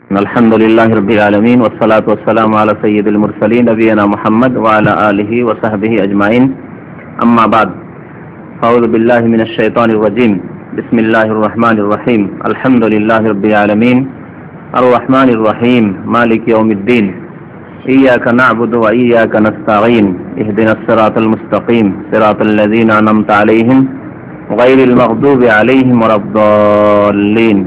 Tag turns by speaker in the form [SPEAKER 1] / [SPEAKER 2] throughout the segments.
[SPEAKER 1] الحمد لله رب العالمين والصلاة والسلام على سيد المرسلين نبينا محمد وعلى آله وصحبه أجمعين أما بعد أعوذ بالله من الشيطان الرجيم بسم الله الرحمن الرحيم الحمد لله رب العالمين الرحمن الرحيم مالك يوم الدين إياك نعبد وإياك نستعين اهدنا الصراط المستقيم صراط الذين أنعمت عليهم غير المغضوب عليهم ولا الضالين।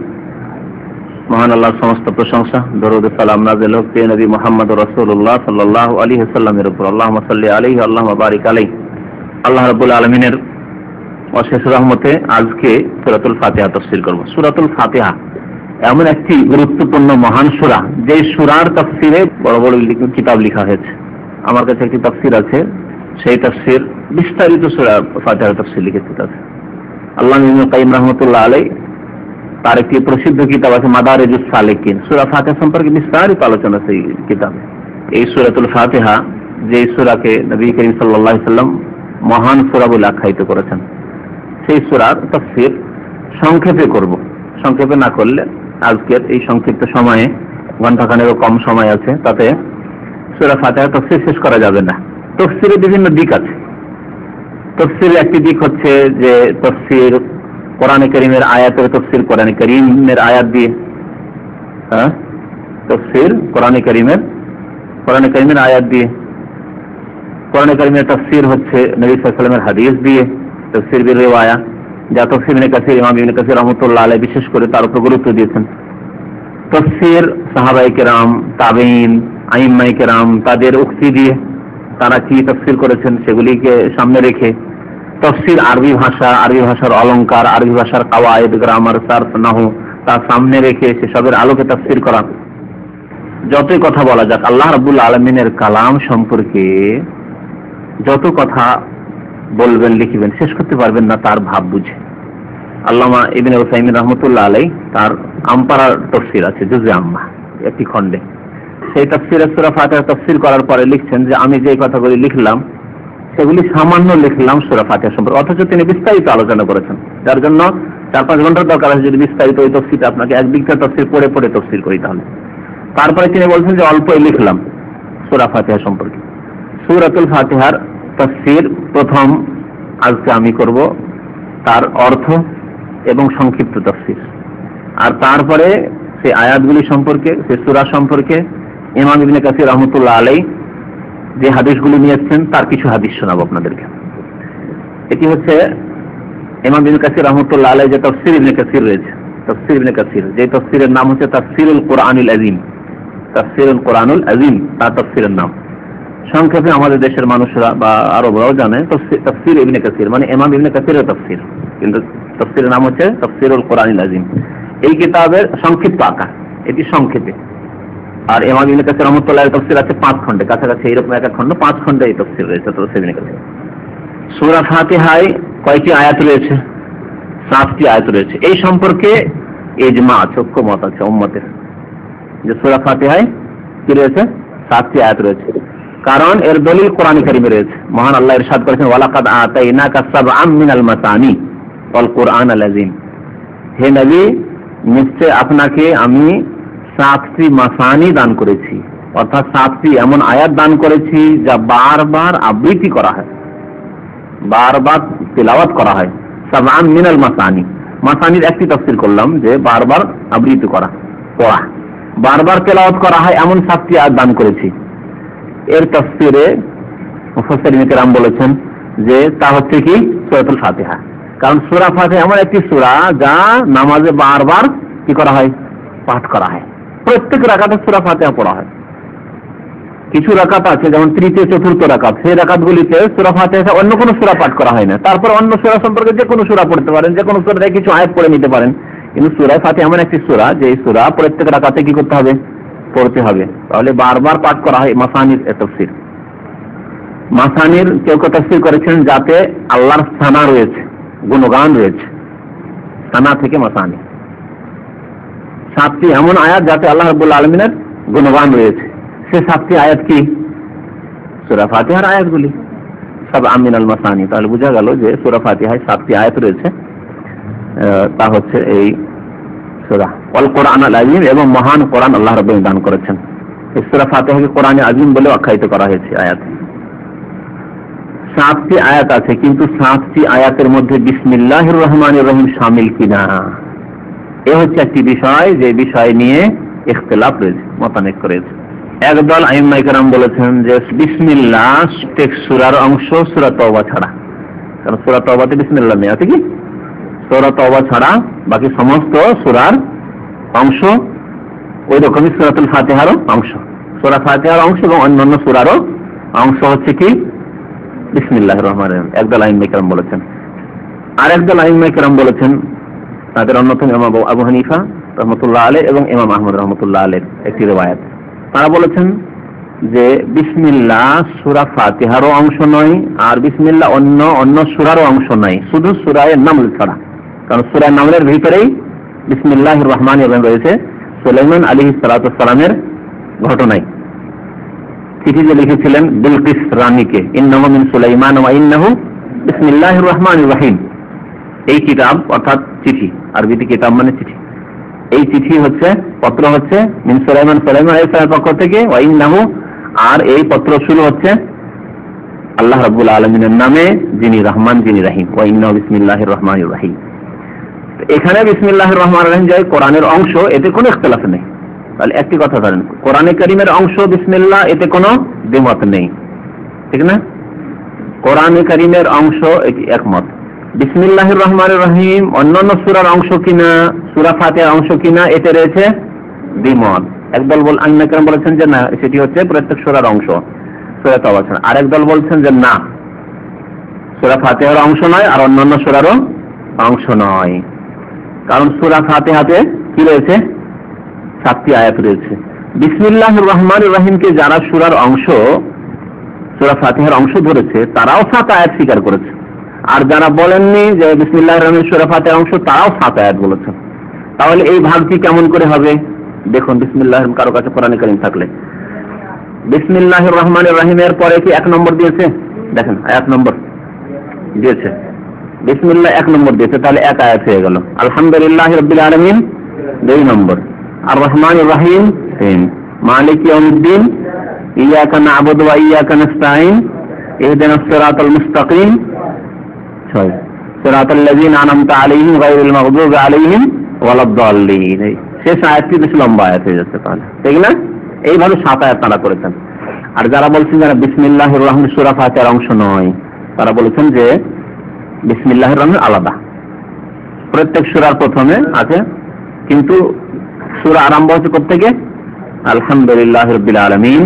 [SPEAKER 1] মহান আল্লাহর সমস্ত প্রশংসা, দরুদ ও সালাম নাযিল হোক প্রিয় নবী মুহাম্মদ রাসূলুল্লাহ সাল্লাল্লাহু আলাইহি ওয়াসাল্লামের উপর। আল্লাহুম্মা সাল্লি আলাইহি আল্লাহুম্মা বারিক আলাইহি। আল্লাহ রাব্বুল আলামিনের অশেষ রহমতে আজকে সূরাতুল ফাতিহা তাফসীর করব। সূরাতুল ফাতিহা এমন একটি গুরুত্বপূর্ণ মহান সূরা, যে সূরার তাফসীরে বড় বড় কিতাব লেখা হয়েছে। আমার কাছে একটি তাফসীর আছে, সেই তাফসীর বিস্তারিত সূরা ফাতিহার তাফসীর লিখেছে। আল্লামা ইবনে কাইয়িম রাহমাতুল্লাহ আলাইহি তার একটি প্রসিদ্ধ কিতাব আছে মাদারিজুস সালিকিন, সূরা ফাতিহা সম্পর্কে বিস্তারিত আলোচনা সেই কিতাবে। এই সূরাতুল ফাতিহা, যে সূরাকে নবী করিম সাল্লাল্লাহু আলাইহি সাল্লাম মহান সূরা বলে আখ্যায়িত করেছেন, সেই সূরার তাফসীর সংক্ষেপে করব। সংক্ষেপে না করলে আজকের এই সংক্ষিপ্ত সময়ে, ঘণ্টাখানেরও কম সময় আছে, তাতে সূরা ফাতিহা তাফসীর শেষ করা যাবে না। তাফসীরের বিভিন্ন দিক আছে। তাফসীরের একটি দিক হচ্ছে যে তাফসীর কোরআনে কারীমের আয়াতের তাফসীর, কোরআনে কারীমের আয়াত দিয়ে, তাফসীর কোরআনে কারীমের আয়াত দিয়ে। কোরআনে কারীমের তাফসীর হচ্ছে নবী সাল্লাল্লাহু আলাইহি ওয়াসাল্লামের হাদিস দিয়ে, তাফসীর বিল রিওয়ায়া, যা তাফসীর ইবনে কাসির, ইমাম ইবনে কাসির রাহমাতুল্লাহ আলাইহি বিশেষ করে তার উপর গুরুত্ব দিয়েছেন। তাফসীর সাহাবায়ে কেরাম, তাবেঈন, আইম্মায়ে কেরাম তাদের উক্তি দিয়ে তারা কি তাফসীর করেছেন সেগুলিকে সামনে রেখে, তাফসীর আরবি ভাষা, আরবি ভাষার অলংকার, আরবি ভাষার কাওয়ায়েদ, গ্রামার, সারফ, নাহু তা সামনে রেখে সেসবের আলোকে তাফসীর করা। যতই কথা বলা যাক আল্লাহ রাব্বুল আলামিনের কালাম সম্পর্কে, যত কথা বলবেন লিখবেন শেষ করতে পারবেন না তার ভাব বুঝে। আল্লামা ইবনে উসাইমিন রাহমাতুল্লাহ আলাইহি তার আমপারার তাফসীর আছে, জুজে আম্মা একটি খণ্ডে, সেই তাফসীরে সূরা ফাতিহা তাফসীর করার পরে লিখছেন যে আমি যে কথাগুলি লিখলাম সেগুলি সামান্য লিখলাম সূরা ফাতিহা সম্পর্কে, অথচ তিনি বিস্তারিত আলোচনা করেছেন, যার জন্য 4-5 ঘন্টার দরকার আছে যদি বিস্তারিত ওই তাফসীরটা আপনাকে একদিকটা তাফসীর পড়ে পড়ে তাফসীর করি তাহলে। তারপরে তিনি বলছেন যে অল্পই লিখলাম সূরা ফাতিহা সম্পর্কে। সূরাতুল ফাতিহার তাফসীর প্রথম আজকে আমি করব, তার অর্থ এবং সংক্ষিপ্ত তাফসীর, আর তারপরে সেই আয়াতগুলি সম্পর্কে, সেই সূরা সম্পর্কে ইমাম ইবনে কাসির রাহমাতুল্লাহ আলাইহি যে হাদিসগুলি নিয়েছেন তার কিছু হাদিস শোনাবো আপনাদেরকে। এটি হচ্ছে ইমাম ইবনে কাসির রাহমাতুল্লাহ আলাইহি যে তাফসীর ইবনে কাসির রয়েছে, তাফসীর ইবনে কাসির, যে তাফসীরের নাম হচ্ছে তাফসীরুল কোরআনুল আযীম, তাফসীরুল কোরআনুল আযীম তার তাফসীরের নাম। সংক্ষেপে আমাদের দেশের মানুষরা বা আরবরাও জানে তাফসীর ইবনে কাসির মানে ইমাম ইবনে কাসিরের তাফসীর, কিন্তু তাফসীরের নাম হচ্ছে তাফসীরুল কোরআনুল আযীম। এই কিতাবের সংক্ষিপ্ত আকার, এটি সংক্ষেপে। আর ইমাম ইবনে কাসির রাহমাতুল্লাহর তাফসীর আছে 5 খণ্ডে, কাছাকাছি এরকম এক খণ্ড 5 খণ্ডে এই তাফসীর রয়েছে তাফসীর ইবনে কাসির। সূরা ফাতিহায় কয়টি আয়াত রয়েছে? 7টি আয়াত রয়েছে। এই সম্পর্কে ইজমা আছে, ঐক্যমত আছে উম্মতের, যে সূরা ফাতিহায় কি রয়েছে? 7টি আয়াত রয়েছে। কারণ এর দলিল কোরআনে কারীমে রয়েছে। মহান আল্লাহ ইরশাদ করেছেন ওয়ালাকাদ আতাইনাকা সাবআম মিনাল মাসানি ওয়াল কুরআনাল আযীম, হে নবী নিশ্চয় আপনাকে আমি 7টি মাসানি দান করেছি, অর্থাৎ 7টি এমন আয়াত দান করেছি যা বারবার আবৃত্তি করা হয়, বারবার তেলাওয়াত করা হয়। সাবআম মিনাল মাসানি, মাসানির একটি তাফসীর করলাম যে বারবার আবৃত্তি করা, পড়া, বারবার তেলাওয়াত করা হয়, এমন 7টি আয়াত দান করেছি। এর তাফসীরে মুফাসসিরিন কেরাম বলেছেন যে তা হচ্ছে কি সূরাতুল ফাতিহা। কারণ সূরা ফাতিহা এমন একটি সূরা যা নামাজে বারবার কি করা হয়? পাঠ করা হয়। প্রত্যেক রাকাতে সূরা ফাতিহা পড়া হয়। কিছু রাকাত আছে যেমন তৃতীয় চতুর্থ রাকাত, সেই রাকাতগুলিতে সূরা ফাতিহা অন্য কোনো সূরা পাঠ করা হয় না। তারপর অন্য সূরা সম্পর্কে যে কোনো সূরা পড়তে পারেন, যে কোনো সূরা থেকে কিছু আয়াত পড়ে নিতে পারেন। কিন্তু সূরা ফাতিহা এমন একটি সূরা যে সূরা প্রত্যেক রাকাতে কি করতে হবে? পড়তে হবে। তাহলে বারবার পাঠ করা হয়। মাসানির তাফসীর, মাসানির কেউ কেউ তাফসীর করেছেন যাতে আল্লাহর সানা রয়েছে, গুণগান রয়েছে, সানা থেকে মাসানি। 7টি এমন আয়াত যাতে আল্লাহ রাব্বুল আলামিনের গুণগান রয়েছে। সে 7টি আয়াত কি? সূরা ফাতিহার আয়াতগুলি, সব আমিনাল মাসানি। তাহলে বোঝা গেল যে সূরা ফাতিহায় 7টি আয়াত রয়েছে, তা হচ্ছে এই সূরা ওয়াল কোরআন আল আযীম, এবং মহান কোরআন আল্লাহ রাব্বুল আলামিন দান করেছেন। এই সূরা ফাতিহাকে কোরআনে আযীম বলে আখ্যায়িত করা হয়েছে। আয়াত 7টি আয়াত আছে, কিন্তু 7টি আয়াতের মধ্যে বিসমিল্লাহির রহমানির রহিম শামিল কিনা এ হচ্ছে একটি বিষয়, যে বিষয় নিয়ে ইখতিলাফ রয়েছে, মতানৈক্য রয়েছে। একদল আইম্মায়ে কেরাম বলেছেন যে বিসমিল্লাহ প্রত্যেক সূরার অংশ সূরা তওবা ছাড়া, কারণ সূরা তওবাতে বিসমিল্লাহ নেই, আছে কি? সূরা তওবা ছাড়া বাকি সমস্ত সূরার অংশ ওই রকমই সূরাতুল ফাতিহারও অংশ, সূরা ফাতিহার অংশ এবং অন্যান্য সূরারও অংশ হচ্ছে কি বিসমিল্লাহির রহমানির রহিম। একদল আইম্মায়ে কেরাম বলেছেন। আর একদল আইম্মায়ে কেরাম বলেছেন, তাদের অন্যতম ইমাম আবু হানিফা রাহমাতুল্লাহ আলাইহি এবং ইমাম আহমদ রাহমাতুল্লাহ আলাইহির একটি রিওয়ায়াত, তারা বলেছেন যে বিসমিল্লাহ সূরা ফাতিহারও অংশ নয়, আর বিসমিল্লাহ অন্য সূরারও অংশ নয়, শুধু সূরা নামল ছাড়া। কারণ সূরা নামলের ভিতরেই বিসমিল্লাহির রহমানির রহিম রয়েছে সুলাইমান আলাইহিস সালাতু ওয়াস সালামের ঘটনায়। চিঠি যে লিখেছিলেন বিলকিস রানীকে, ইন্নাহু মিন সুলাইমান ওয়া ইন্নাহু বিসমিল্লাহির রহমানির রহিম, এই কিতাব অর্থাৎ চিঠি, আরবিতে কিতাব মানে চিঠি, এই চিঠি হচ্ছে পত্র হচ্ছে মিন সুলাইমান, সুলাইমান আলাইহিস সালামের পক্ষ থেকে, ওয়া ইন্নাহু, আর এই পত্র শুরু হচ্ছে আল্লাহ রাব্বুল আলামিনের নামে, যিনি রহমান যিনি রহিম, ওয়া ইন্নাহু বিসমিল্লাহির রহমানির রহিম। এখানে বিসমিল্লাহির রহমানির রহিম যে কোরআনের অংশ, এতে কোনো ইখতিলাফ নেই। তাহলে একটি কথা জানেন, কোরআনে কারীমের অংশ বিসমিল্লাহ, এতে কোনো দ্বিমত নেই, ঠিক না? কোরআনে কারীমের অংশ এটি একমত। বিসমিল্লাহির রহমানির রহিম অন্যান্য সূরার অংশ কিনা, সূরা ফাতিহার অংশ কিনা, এতে রয়েছে দ্বিমত। একদল আইম্মায়ে কেরাম বলেছেন যে না, সেটি হচ্ছে প্রত্যেক সূরার অংশ, সূরা তাওবা ছাড়া। আর একদল বলছেন যে না, সূরা ফাতিহার অংশ নয় আর অন্যান্য সূরারও অংশ নয়। কারণ সূরা ফাতিহাতে কি রয়েছে? 7টি আয়াত রয়েছে। বিসমিল্লাহির রহমানির রহিমকে যারা সূরার অংশ, সূরা ফাতিহার অংশ ধরেছে, তারাও 7 আয়াত স্বীকার করেছে। আর যারা বলেননি যে বিসমিল্লাহির রহমানির সূরা ফাতিহার অংশ, তারাও 7 আয়াত বলেছেন। তাহলে এই ভাগটি কেমন করে হবে? দেখুন, বিসমিল্লাহির কারো কাছে কোরআনে কারীম থাকলে বিসমিল্লাহির রহমানির রহিমের পরে কি 1 নম্বর দিয়েছে? দেখেন, আয়াত নম্বর দিয়েছে, বিসমিল্লাহ 1 নম্বর দিয়েছে, তাহলে 1 আয়াত হয়ে গেল। আলহামদুলিল্লাহি রাব্বিল আলামিন 2 নম্বর, আর রহমানির রহিম 3, মালিক ইয়াউমিদ্দিন ইয়্যাকা না'বুদু ওয়া ইয়্যাকা নাস্তাঈন ইহদিনাস সিরাতাল মুস্তাকিম 6, সিরাতাল লাযীনা আন'আমতা আলাইহিম গায়রিল মাগদুবি আলাইহিম ওয়ালাদ-দাল্লিন। শেষ আয়াতটি বেশি লম্বা আয়াত হয়ে যাচ্ছে, তাহলে ঠিক না? এইভাবে 7 আয়াত তারা করেছেন। আর যারা বলছেন যারা বিসমিল্লাহির রহমান সূরা ফাতিহার অংশ নয়, তারা বলেছেন যে বিসমিল্লাহির রহমান আলাদা, প্রত্যেক সূরার প্রথমে আছে, কিন্তু সূরা আরম্ভ হচ্ছে কোত্থেকে? আলহামদুলিল্লাহি রাব্বিল আলামিন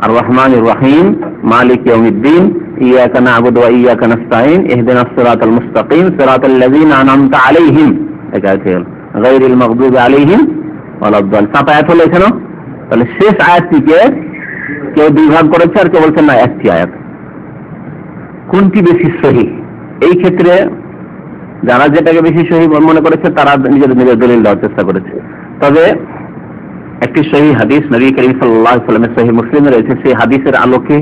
[SPEAKER 1] আর রহমানির রহিম মালিক ইয়াউমিদ্দিন ইয়্যাকা না'বুদু ওয়া ইয়্যাকা নাস্তাঈন ইহদিনাস সিরাতাল মুস্তাকিম সিরাতাল লাযীনা আন'আমতা আলাইহিম, এটা আছে গায়রিল মাগদুবি আলাইহিম ওয়ালাদ-দাল্লিন। 7 আয়াত হলো এখানে। তাহলে শেষ আয়াতটিকে কেউ 2 ভাগ করেছে, আর কেউ বলছেন না, একটি আয়াত। কোনটি বেশি সহিহ? এই ক্ষেত্রে যারা যেটাকে বেশি সহিহ মনে করেছে, তারা নিজেদের দলিল দেওয়ার চেষ্টা করেছে। তবে একটি সহিহ হাদিস নবী করিম সাল্লাল্লাহু আলাইহি ওয়াসাল্লামের সহিহ মুসলিমে রয়েছে, সেই হাদিসের আলোকে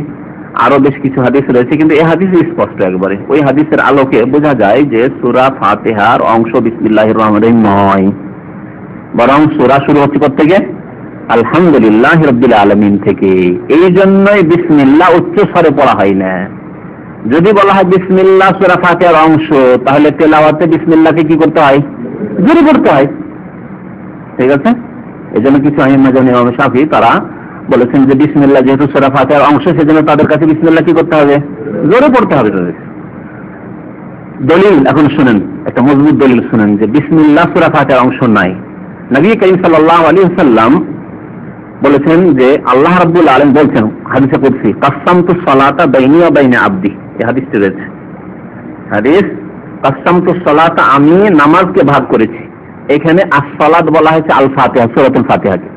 [SPEAKER 1] আরো বেশ কিছু হাদিস রয়েছে, কিন্তু এই হাদিস স্পষ্ট একবারে, ওই হাদিসের আলোকে বোঝা যায় যে সূরা ফাতিহার অংশ বিসমিল্লাহির রহমানির রহিম নয়, বরং সূরা শুরু হচ্ছে কোত্থেকে? আলহামদুলিল্লাহি রাব্বিল আলামিন থেকে। এই জন্যই বিসমিল্লাহ উচ্চ স্বরে পড়া হয় না। যদি বলা হয় বিসমিল্লাহ সূরা ফাতিহার অংশ, তাহলে তেলাওয়াতে বিসমিল্লাহকে কি করতে হয়? জোরে পড়তে হয়, ঠিক আছে? এজন্য কিছু আইম্মা যেমন ইমাম শাফিঈ তারা বলেছেন যে বিসমিল্লাহ যেহেতু সূরা ফাতিহার অংশ, সেজন্য তাদের কাছে বিসমিল্লাহ কি করতে হবে? জোরে পড়তে হবে। দলিল এখন শুনেন, একটা মজবুত দলিল শুনেন যে বিসমিল্লাহ সূরা ফাতিহার অংশ নাই। নবী করিম সাল্লাল্লাহু আলাইহি ওয়াসাল্লাম বলেছেন যে আল্লাহ রাব্বুল আলামিন বলছেন হাদিসে কুদসি, কাসসামতু সালাতা বাইনি ওয়া বাইনা আবদি, এই হাদিসটি রয়েছে। হাদিস কাসসামতু সালাতা, আমি নামাজকে ভাগ করেছি। এখানে as-সালাত বলা হয়েছে আল ফাতিহা, সূরাতুল ফাতিহাকে।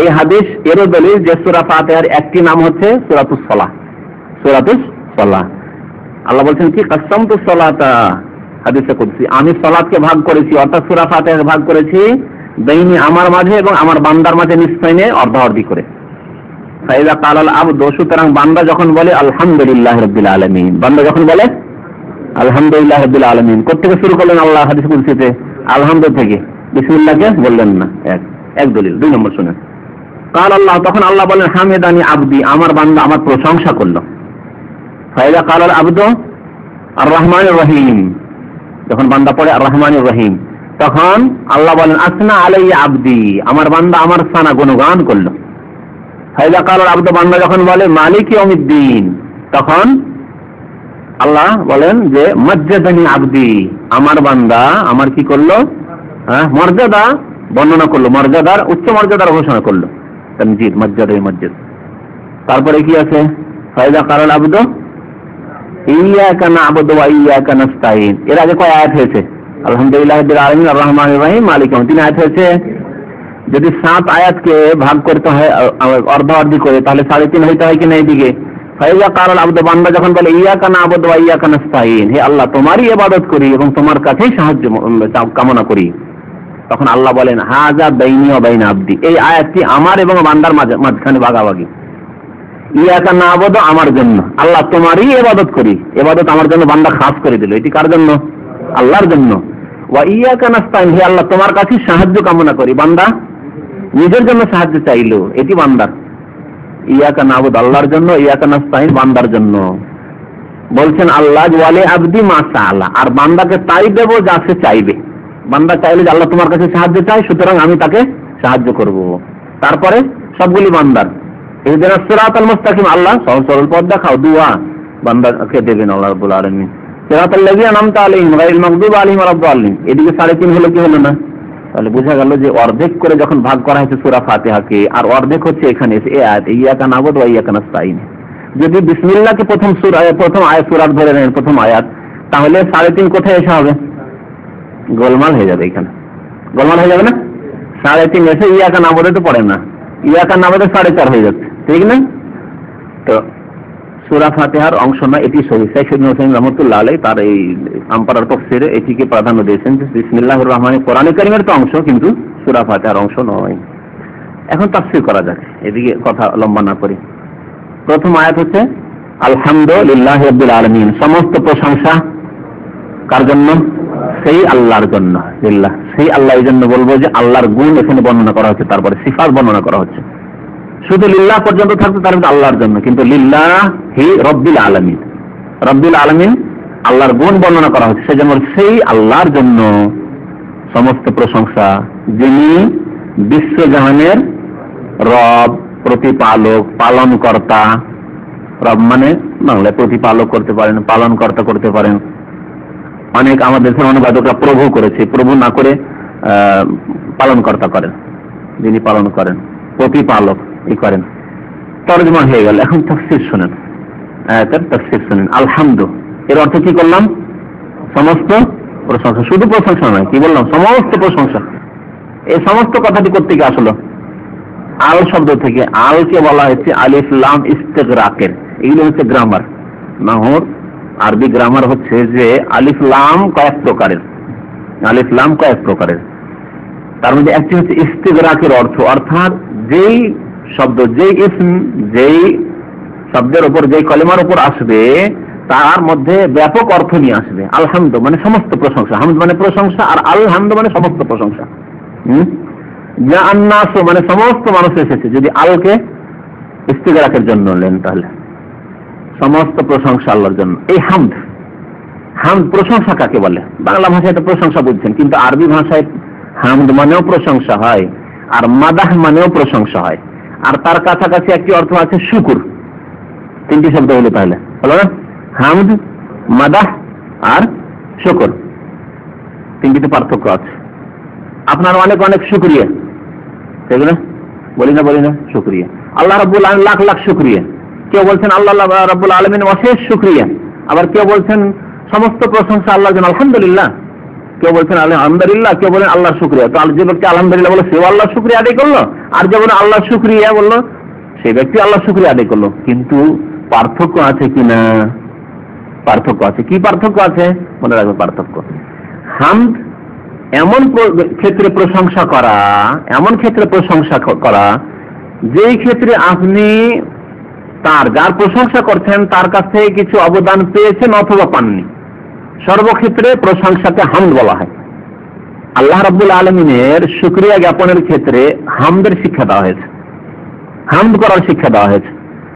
[SPEAKER 1] এই হাদিস এরও দলিল যে সূরা ফাতিহার একটি নাম হচ্ছে সূরাতুস সালাহ, সূরাতুস সালাহ। আল্লাহ বলছেন কি কাসসামতু সালাতা, হাদিসে কুদসি, আমি সালাতকে ভাগ করেছি, অর্থাৎ সূরা ফাতিহাকে ভাগ করেছি বাইনি, আমার মাঝে এবং আমার বান্দার মাঝে নিঃসয়নে অর্ধাঅর্ধি করে। ফাইযা ক্বালাল আবদু, সুতরাং বান্দা যখন বলে আলহামদুলিল্লাহি রাব্বিল আলামিন, বান্দা যখন বলে আলহামদুলিল্লাহি রাব্বিল আলামিন, কোথা থেকে শুরু করলেন আল্লাহ হাদিস কুদসিতে? আলহামদুলিল্লাহ থেকে। বিসমিল্লাহকে বললেন না। এক দলিল। 2 নম্বর শুনেন, কাল আল্লাহ, তখন আল্লাহ বলেন হামিদানি আবদি, আমার বান্দা আমার প্রশংসা করলো। ফাইদা কাল আল আবদু আর রহমানুর রহিম, যখন বান্দা পড়ে আর রহমানুর রহিম, তখন আল্লাহ বলেন আসনা আলাইয়া আবদি, আমার বান্দা আমার সানা গুণগান করলো। ফাইদা কাল আল আবদু, বান্দা যখন বলে মালিক ইয়াউমিদ্দিন, তখন আল্লাহ বলেন যে মজ্জাদানি আবদি, আমার বান্দা আমার কি করলো, মর্যাদা বর্ণনা করলো, মর্যাদার উচ্চ মর্যাদার ঘোষণা করলো, তামজিদ, মর্যাদা, মসজিদ। তারপরে কি আছে, ফাইদা কাল আল আবদু ইয়্যাকা না'বুদু ওয়া ইয়্যাকা নাস্তাঈন, এর আগে কয় আয়াত হয়েছে? আলহামদুলিল্লাহি রাব্বিল আলামিন আর রহমানির রহিম মালিক ইয়াউমিদ্দিন, 3 আয়াত হয়েছে। যদি 7 আয়াতকে ভাগ করতে হয় অর্ধ করে, তাহলে 3.5 হইতে হয় কিনা এইদিকে। ফাইদা কাল আল আবদু, বান্দা যখন বলে ইয়্যাকা না'বুদু ওয়া ইয়্যাকা নাস্তাঈন, হে আল্লাহ তোমারই ইবাদত করি এবং তোমার কাছেই সাহায্য কামনা করি, তখন আল্লাহ বলেন হাযা বাইনি ওয়া বাইনা আবদি, এই আয়াতটি আমার এবং বান্দার মাঝখানে ভাগাভাগি। ইয়্যাকা না'বুদু আমার জন্য, আল্লাহ তোমারই ইবাদত করি, ইবাদত আমার জন্য বান্দা খাস করে দিল, এটি কার জন্য? আল্লাহর জন্য। ওয়া ইয়্যাকা নাস্তাঈন, হে আল্লাহ তোমার কাছে সাহায্য কামনা করি, বান্দা নিজের জন্য সাহায্য চাইলো, এটি বান্দার। ইয়্যাকা না'বুদু আল্লাহর জন্য, ইয়্যাকা নাস্তাঈন বান্দার জন্য। বলছেন আল্লাহ ওয়ালি আবদি মা সাআলা, আর বান্দাকে তাই দেব যা সে চাইবে। বান্দা চাইলে যে আল্লাহ তোমার কাছে সাহায্য চাই, সুতরাং আমি তাকে সাহায্য করব। তারপরে সবগুলি বান্দার। ইহদিনাস সিরাতাল মুস্তাকিম, আল্লাহ সহজ সরল পথ দেখাও, দুয়া বান্দাকে দেবেন আল্লাহ রাব্বুল আলামিন। সিরাতাল লাযিনা আন'আমতা আলাইহিম গায়রিল মাগদুবি আলাইহিম ওয়ালাদ দাল্লিন, এদিকে 3.5 হলো কি হলো না? তাহলে বোঝা গেল যে অর্ধেক করে যখন ভাগ করা হয়েছে সূরা ফাতিহাকে, আর অর্ধেক হচ্ছে এখানে এই আয়াত ইয়্যাকা না'বুদু ওয়া ইয়্যাকা নাস্তাঈন। যদি বিসমিল্লাহকে প্রথম আয়াত সূরার ধরে নেন, প্রথম আয়াত, তাহলে 3.5 কোথায় এসে হবে? গোলমাল হয়ে যাবে, এখানে গোলমাল হয়ে যাবে না? 3.5 এসে ইয়্যাকা না'বুদু তো পড়ে না, ইয়্যাকা না'বুদু 4.5 হয়ে যাচ্ছে, ঠিক না? তো সূরা ফাতিহার অংশ না, এটি সহিহ। শেখ ইবনে হুসাইন রাহমাতুল্লাহ আলাইহি তার এই আমপারার তাফসীরে এটিকে প্রাধান্য দিয়েছেন যে বিসমিল্লাহির রহমানির কোরআনে কারীমের তো অংশ, কিন্তু সূরা ফাতিহার অংশ নয়। এখন তাফসীর করা যাক, এদিকে কথা লম্বা না করি। প্রথম আয়াত হচ্ছে আলহামদুলিল্লাহি রাব্বিল আলামিন, সমস্ত প্রশংসা কার জন্য? সেই আল্লাহর জন্য। লিল্লাহ, সেই আল্লাহ, এই জন্য বলবো যে আল্লাহর গুণ এখানে বর্ণনা করা হচ্ছে, তারপরে সিফাত বর্ণনা করা হচ্ছে। শুধু লিল্লাহ পর্যন্ত থাকতে তার আল্লাহর জন্য, কিন্তু লিল্লাহি রাব্বিল আলামিন, রাব্বিল আলামিন আল্লাহর গুণ বর্ণনা করা হচ্ছে, সেজন্য সেই আল্লাহর জন্য সমস্ত প্রশংসা, যিনি বিশ্বজাহানের রব, প্রতিপালক, পালনকর্তা। রব মানে বাংলায় প্রতিপালক করতে পারেন, পালনকর্তা করতে পারেন। অনেক আমাদের দেশের অনুবাদকরা প্রভু করেছে, প্রভু না করে পালনকর্তা করেন, যিনি পালন করেন, প্রতিপালক এই করেন, তরজমা হয়ে গেল। এখন তাফসীর শুনেন, আয়াতের তাফসীর শুনেন। আলহামদু এর অর্থ কি করলাম? সমস্ত প্রশংসা, শুধু প্রশংসা নয়, কি বললাম? সমস্ত প্রশংসা। এই সমস্ত কথাটি কোত্থেকে আসলো? আল শব্দ থেকে। আলকে বলা হচ্ছে আলিফ লাম ইস্তিগরাকের, এগুলো হচ্ছে গ্রামার। নাহর আরবি গ্রামার হচ্ছে যে আলিফ লাম কয়েক প্রকারের, আলিফ লাম কয়েক প্রকারের। তার মধ্যে একটি হচ্ছে ইস্তিগরাকের অর্থ, অর্থাৎ যেই শব্দ, যেই ইসম, যেই শব্দের উপর, যেই কলেমার উপর আসবে তার মধ্যে ব্যাপক অর্থ নিয়ে আসবে। আলহামদু মানে সমস্ত প্রশংসা, হামদ মানে প্রশংসা, আর আলহামদু মানে সমস্ত প্রশংসা। যা আন্নাস মানে সমস্ত মানুষ এসেছে, যদি আলকে ইস্তিগরাকের জন্য নেন তাহলে সমস্ত প্রশংসা আল্লাহর জন্য। এই হামদ, হামদ প্রশংসা কাকে বলে? বাংলা ভাষায় তো প্রশংসা বুঝছেন, কিন্তু আরবি ভাষায় হামদ মানেও প্রশংসা হয়, আর মাদাহ মানেও প্রশংসা হয়, আর তার কাছাকাছি একটি অর্থ আছে শুকুর। 3টি শব্দ হলো তাহলে, হলো না? হামদ, মাদাহ আর শুকুর, 3টিতে পার্থক্য আছে। আপনার অনেক অনেক শুকরিয়া, সেগুলো বলি না শুকরিয়া। আল্লাহ রাব্বুল আলামিন লাখ লাখ শুকরিয়া। কেউ বলছেন আল্লাহ রাব্বুল আলামিন অশেষ শুকরিয়া, আবার কেউ বলছেন সমস্ত প্রশংসা আল্লাহর জন্য, আলহামদুলিল্লাহ। কেউ বলছেন আলহামদুলিল্লাহ, কেউ বলেন আল্লাহর শুকরিয়া। তো যে ব্যক্তি আলহামদুলিল্লাহ বললো সেও আল্লাহর শুকরিয়া আদায় করলো, আর যে বলে আল্লাহর শুকরিয়া বললো সেই ব্যক্তি আল্লাহর শুকরিয়া আদায় করলো। কিন্তু পার্থক্য আছে কিনা? পার্থক্য আছে। কি পার্থক্য আছে? মনে রাখবে পার্থক্য। হামদ এমন ক্ষেত্রে প্রশংসা করা, এমন ক্ষেত্রে প্রশংসা করা যেই ক্ষেত্রে আপনি যার প্রশংসা করছেন তার কাছ থেকে কিছু অবদান পেয়েছেন অথবা পাননি, সর্বক্ষেত্রে প্রশংসাকে হামদ বলা হয়। আল্লাহ রাব্বুল আলামিনের শুকরিয়া জ্ঞাপনের ক্ষেত্রে হামদের শিক্ষা দেওয়া হয়েছে, হামদ করার শিক্ষা দেওয়া হয়েছে।